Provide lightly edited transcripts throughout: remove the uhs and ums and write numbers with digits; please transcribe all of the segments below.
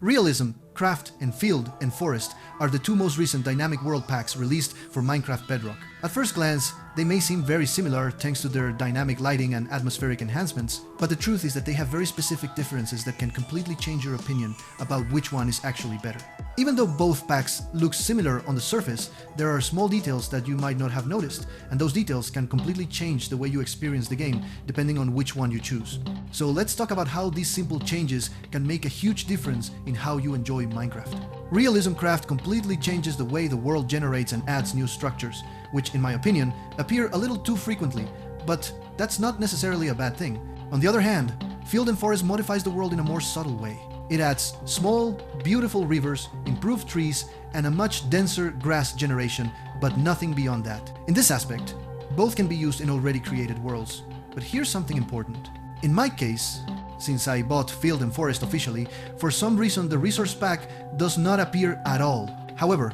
Realism, Craft, and Field and Forest are the two most recent dynamic world packs released for Minecraft Bedrock. At first glance, they may seem very similar thanks to their dynamic lighting and atmospheric enhancements, but the truth is that they have very specific differences that can completely change your opinion about which one is actually better. Even though both packs look similar on the surface, there are small details that you might not have noticed, and those details can completely change the way you experience the game depending on which one you choose. So let's talk about how these simple changes can make a huge difference in how you enjoy Minecraft. Realism Craft completely changes the way the world generates and adds new structures, which in my opinion appear a little too frequently, but that's not necessarily a bad thing. On the other hand, Field and Forest modifies the world in a more subtle way. It adds small, beautiful rivers, improved trees, and a much denser grass generation, but nothing beyond that. In this aspect, both can be used in already created worlds. But here's something important. In my case, since I bought Field and Forest officially, for some reason the resource pack does not appear at all. However,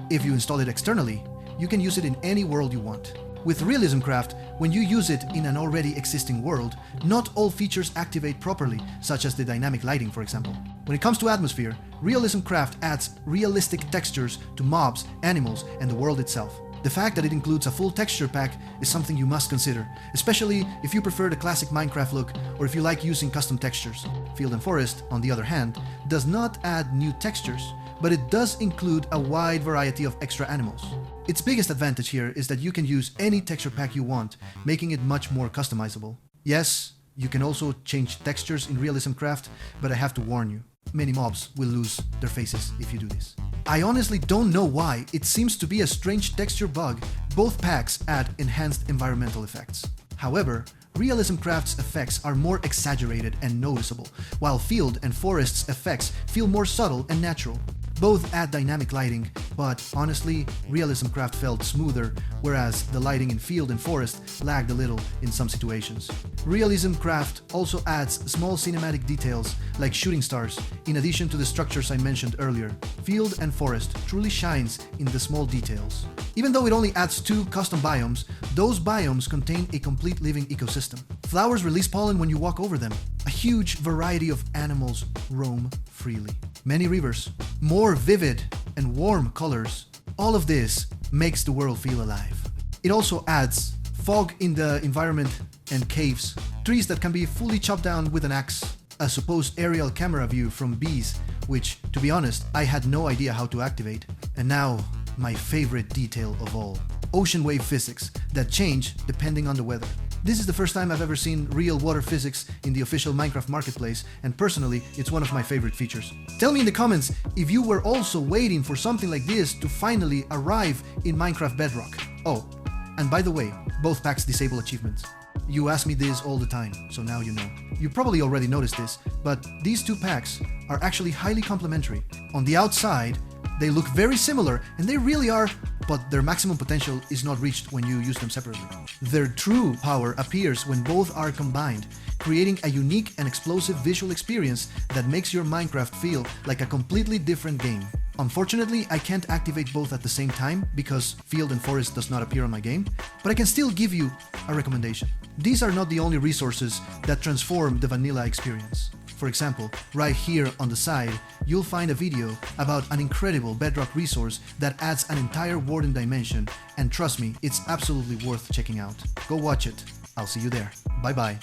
if you install it externally, you can use it in any world you want. With Realism Craft, when you use it in an already existing world, not all features activate properly, such as the dynamic lighting, for example. When it comes to atmosphere, Realism Craft adds realistic textures to mobs, animals, and the world itself. The fact that it includes a full texture pack is something you must consider, especially if you prefer the classic Minecraft look or if you like using custom textures. Field and Forest, on the other hand, does not add new textures, but it does include a wide variety of extra animals. Its biggest advantage here is that you can use any texture pack you want, making it much more customizable. Yes, you can also change textures in Realism Craft, but I have to warn you, many mobs will lose their faces if you do this. I honestly don't know why, it seems to be a strange texture bug. Both packs add enhanced environmental effects. However, Realism Craft's effects are more exaggerated and noticeable, while Field and Forest's effects feel more subtle and natural. Both add dynamic lighting, but honestly, Realism Craft felt smoother, whereas the lighting in Field and Forest lagged a little in some situations. Realism Craft also adds small cinematic details like shooting stars, in addition to the structures I mentioned earlier. Field and Forest truly shines in the small details. Even though it only adds 2 custom biomes, those biomes contain a complete living ecosystem. Flowers release pollen when you walk over them. A huge variety of animals roam freely. Many rivers, more vivid and warm colors. All of this makes the world feel alive. It also adds fog in the environment and caves, trees that can be fully chopped down with an axe, a supposed aerial camera view from bees, which, to be honest, I had no idea how to activate. And now, my favorite detail of all, ocean wave physics that change depending on the weather. This is the first time I've ever seen real water physics in the official Minecraft marketplace, and personally, it's one of my favorite features. Tell me in the comments if you were also waiting for something like this to finally arrive in Minecraft Bedrock. Oh, and by the way, both packs disable achievements. You ask me this all the time, so now you know. You probably already noticed this, but these two packs are actually highly complementary. On the outside, they look very similar, and they really are, but their maximum potential is not reached when you use them separately. Their true power appears when both are combined, creating a unique and explosive visual experience that makes your Minecraft feel like a completely different game. Unfortunately, I can't activate both at the same time because Field and Forest does not appear on my game, but I can still give you a recommendation. These are not the only resources that transform the vanilla experience. For example, right here on the side, you'll find a video about an incredible Bedrock resource that adds an entire warden dimension, and trust me, it's absolutely worth checking out. Go watch it. I'll see you there. Bye bye.